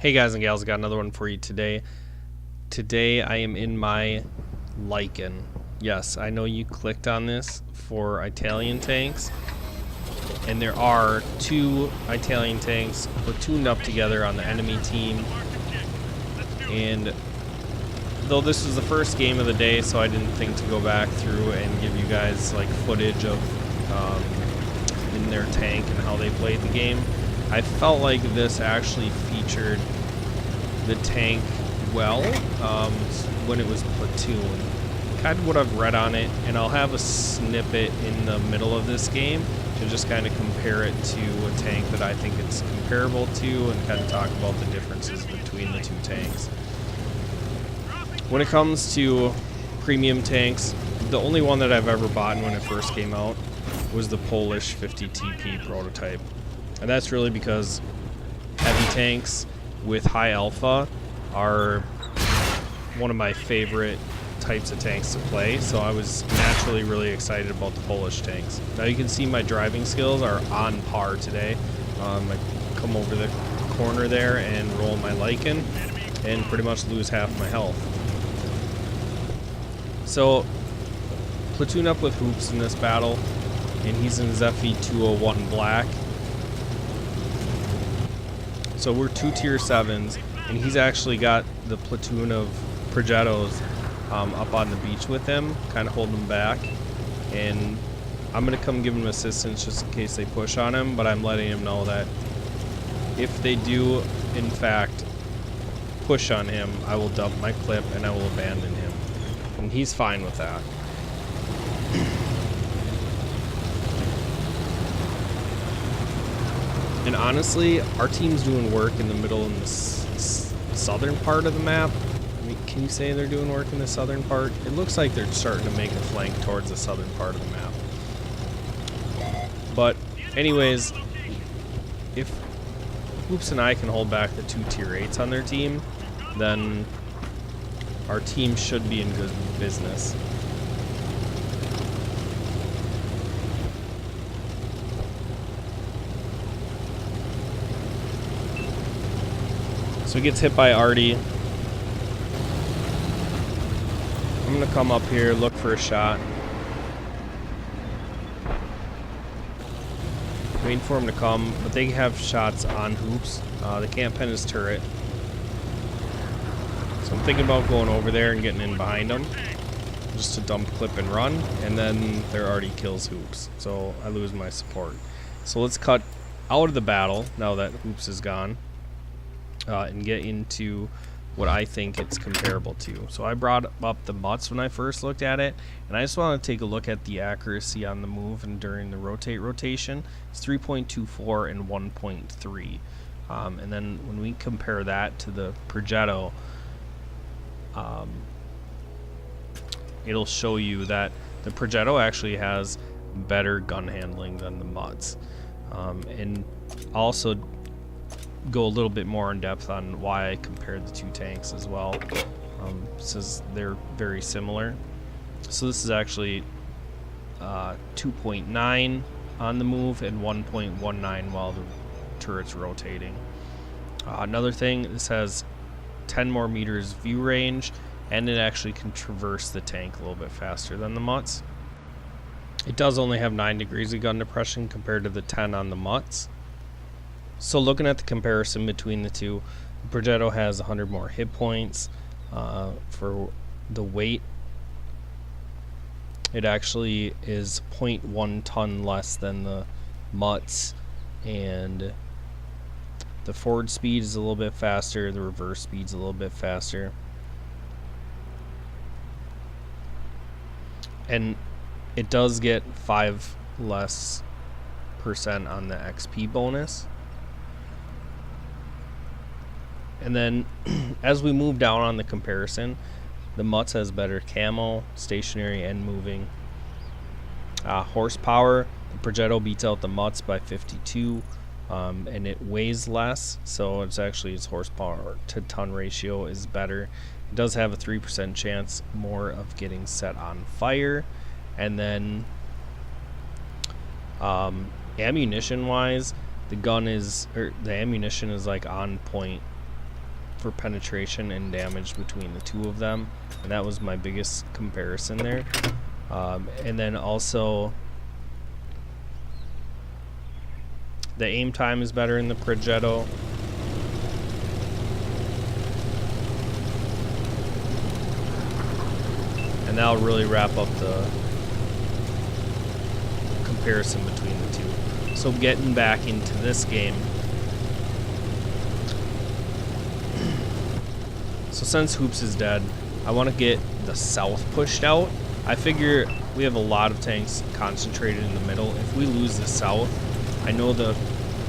Hey guys and gals, I got another one for you today. Today I am in my Lycan. Yes, I know you clicked on this for Italian tanks, and there are two Italian tanks platooned up together on the enemy team. And though this was the first game of the day, so I didn't think to go back through and give you guys like footage of in their tank and how they played the game, I felt like this actually featured the tank well when it was platoon. Kind of what I've read on it, and I'll have a snippet in the middle of this game to just kind of compare it to a tank that I think it's comparable to and kind of talk about the differences between the two tanks. When it comes to premium tanks, the only one that I've ever bought when it first came out was the Polish 50 TP prototype. And that's really because heavy tanks with high alpha are one of my favorite types of tanks to play, so I was naturally really excited about the Polish tanks. Now you can see my driving skills are on par today. I come over the corner there and roll my Lycan and pretty much lose half my health. So platoon up with Hoops in this battle, and he's in Zephy 201 black. So we're two tier 7s, and he's actually got the platoon of Progettos up on the beach with him, kind of holding him back. And I'm going to come give him assistance just in case they push on him, but I'm letting him know that if they do, in fact, push on him, I will dump my clip and I will abandon him. And he's fine with that. And honestly, our team's doing work in the middle and the southern part of the map. I mean, can you say they're doing work in the southern part? It looks like they're starting to make a flank towards the southern part of the map. But anyways, if Hoops and I can hold back the two tier 8s on their team, then our team should be in good business. So he gets hit by Artie. I'm gonna come up here, look for a shot. Waiting for him to come, but they have shots on Hoops. They can't pin his turret. So I'm thinking about going over there and getting in behind him, just to dump clip and run, and then their Artie kills Hoops. So I lose my support. So let's cut out of the battle now that Hoops is gone. And get into what I think it's comparable to. So I brought up the Mutts when I first looked at it, and I just want to take a look at the accuracy on the move and during the rotation. It's 3.24 and 1.3. And then when we compare that to the Progetto, it'll show you that the Progetto actually has better gun handling than the Mutts. And also go a little bit more in depth on why I compared the two tanks as well, since they're very similar. So this is actually 2.9 on the move and 1.19 while the turret's rotating. Another thing, this has 10 more meters view range, and it actually can traverse the tank a little bit faster than the Mutts. It does only have 9 degrees of gun depression compared to the 10 on the Mutts. So looking at the comparison between the two, Progetto has 100 more hit points. For the weight, it actually is 0.1 ton less than the Mutts, and the forward speed is a little bit faster, the reverse speed is a little bit faster. And it does get 5 less % on the XP bonus. And then as we move down on the comparison, the Mutts has better camo, stationary, and moving. Horsepower, the Progetto beats out the Mutts by 52, and it weighs less, so it's actually its horsepower to ton ratio is better. It does have a 3% chance more of getting set on fire. And then ammunition wise, the ammunition is like on point for penetration and damage between the two of them, and that was my biggest comparison there. And then also the aim time is better in the Progetto. And that'll really wrap up the comparison between the two. So getting back into this game. So since Hoops is dead, I want to get the south pushed out. I figure we have a lot of tanks concentrated in the middle. If we lose the south, I know the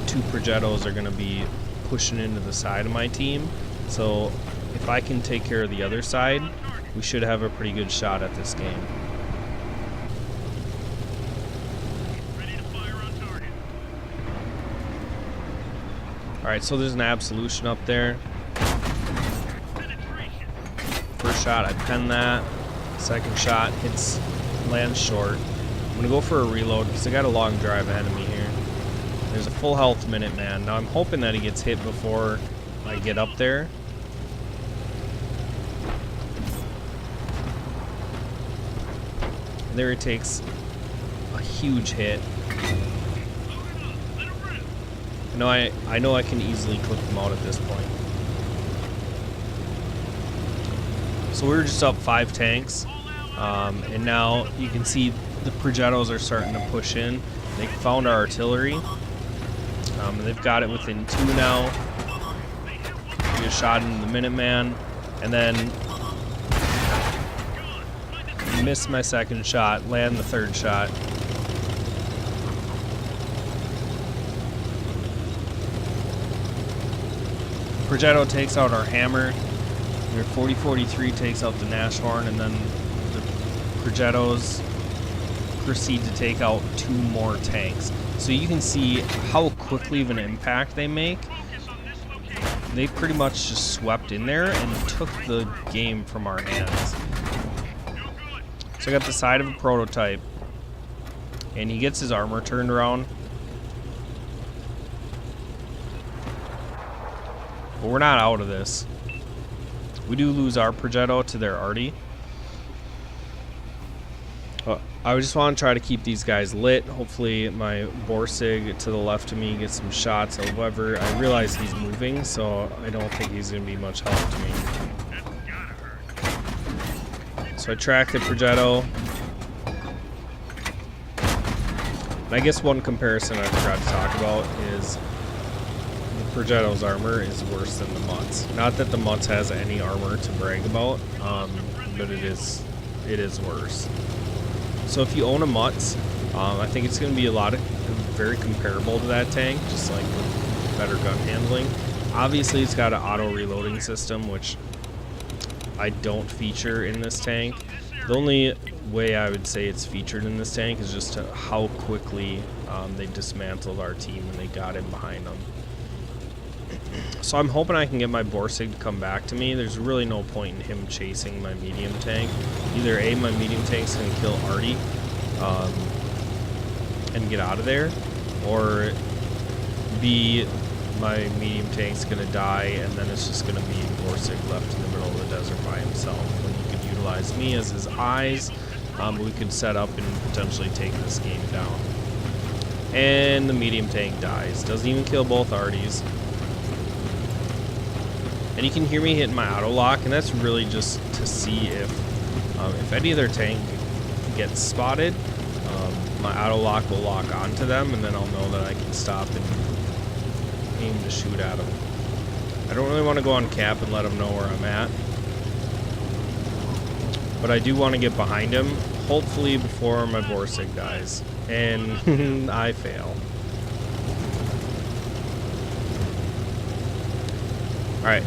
two Progettos are going to be pushing into the side of my team. So if I can take care of the other side, we should have a pretty good shot at this game. Alright, so there's an absolution up there. First shot, I pen that. Second shot lands short. I'm gonna go for a reload because I got a long drive ahead of me here. There's a full health Minuteman. Now I'm hoping that he gets hit before I get up there. There he takes a huge hit. I know I can easily clip him out at this point. So we're just up 5 tanks, and now you can see the Progettos are starting to push in. They found our artillery, and they've got it within 2 now. Get a shot into the Minuteman, and then missed my second shot, land the third shot. Progetto takes out our hammer. Your 4043 takes out the Nashorn, and then the Progettos proceed to take out 2 more tanks. So you can see how quickly of an impact they make. They pretty much just swept in there and took the game from our hands. So I got the side of a prototype, and he gets his armor turned around. But we're not out of this. We do lose our Progetto to their arty. I just want to try to keep these guys lit. Hopefully my Borsig to the left of me gets some shots. However, I realize he's moving, so I don't think he's going to be much help to me. So I track the Progetto. And I guess one comparison I forgot to talk about is the Progetto's armor is worse than the Mutt's. Not that the Mutt's has any armor to brag about, but it is worse. So if you own a Mutt's, I think it's going to be very comparable to that tank, just like with better gun handling. Obviously, it's got an auto reloading system, which I don't feature in this tank. The only way I would say it's featured in this tank is just how quickly they dismantled our team when they got in behind them. So I'm hoping I can get my Borsig to come back to me. There's really no point in him chasing my medium tank. Either A, my medium tank's going to kill Artie and get out of there, or B, my medium tank's going to die, and then it's just going to be Borsig left in the middle of the desert by himself. When he could utilize me as his eyes, we could set up and potentially take this game down. And the medium tank dies. Doesn't even kill both Arties. And you can hear me hitting my auto lock, and that's really just to see if any of their tank gets spotted, my auto lock will lock onto them, and then I'll know that I can stop and aim to shoot at them. I don't really want to go on cap and let them know where I'm at, but I do want to get behind him, hopefully before my Borsig dies, and I fail. Alright,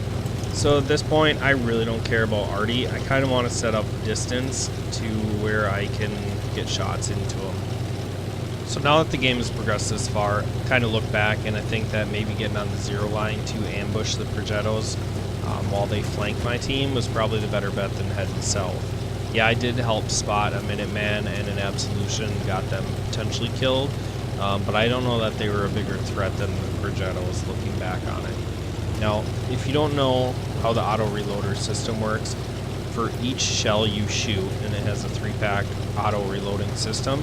so at this point, I really don't care about Artie. I kind of want to set up distance to where I can get shots into him. So now that the game has progressed this far, I kind of look back, and I think that maybe getting on the 0 line to ambush the Progettos while they flank my team was probably the better bet than heading south. Yeah, I did help spot a Minuteman and an Absolution, got them potentially killed, but I don't know that they were a bigger threat than the Progettos looking back on it. Now, if you don't know how the auto reloader system works. For each shell you shoot, and it has a 3-pack auto reloading system,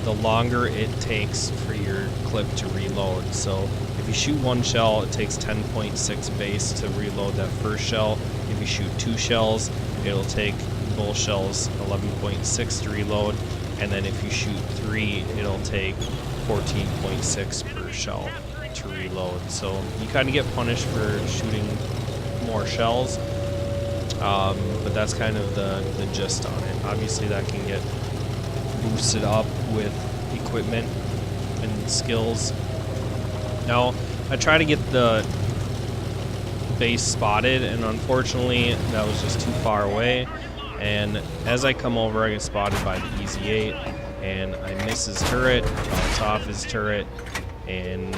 the longer it takes for your clip to reload. So if you shoot 1 shell, it takes 10.6 base to reload that first shell. If you shoot 2 shells, it'll take both shells 11.6 to reload, and then if you shoot 3, it'll take 14.6 per shell to reload. So you kind of get punished for shooting more shells, but that's kind of the gist on it. Obviously that can get boosted up with equipment and skills. Now I try to get the base spotted, and unfortunately that was just too far away, and as I come over I get spotted by the Easy 8, and I miss his turret, bounce off his turret, and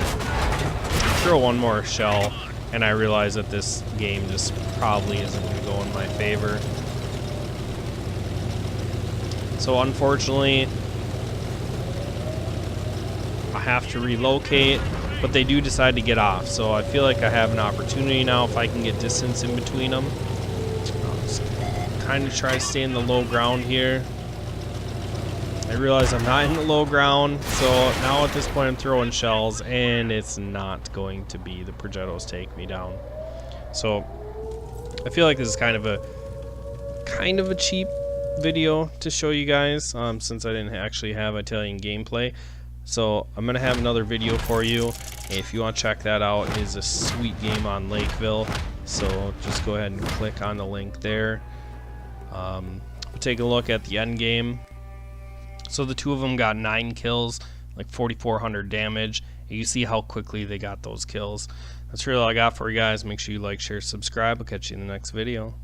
throw one more shell, and I realize that this game just probably isn't going to go in my favor. So unfortunately I have to relocate, but they do decide to get off, so I feel like I have an opportunity now if I can get distance in between them. I'll just kind of try to stay in the low ground here. I realize I'm not in the low ground, so now at this point I'm throwing shells, and it's not going to be the Progettos take me down. So I feel like this is kind of a cheap video to show you guys, since I didn't actually have Italian gameplay. So I'm gonna have another video for you. If you want to check that out, it is a sweet game on Lakeville, so just go ahead and click on the link there. We'll take a look at the end game. So the two of them got 9 kills, like 4,400 damage, and you see how quickly they got those kills. That's really all I got for you guys. Make sure you like, share, subscribe. I'll catch you in the next video.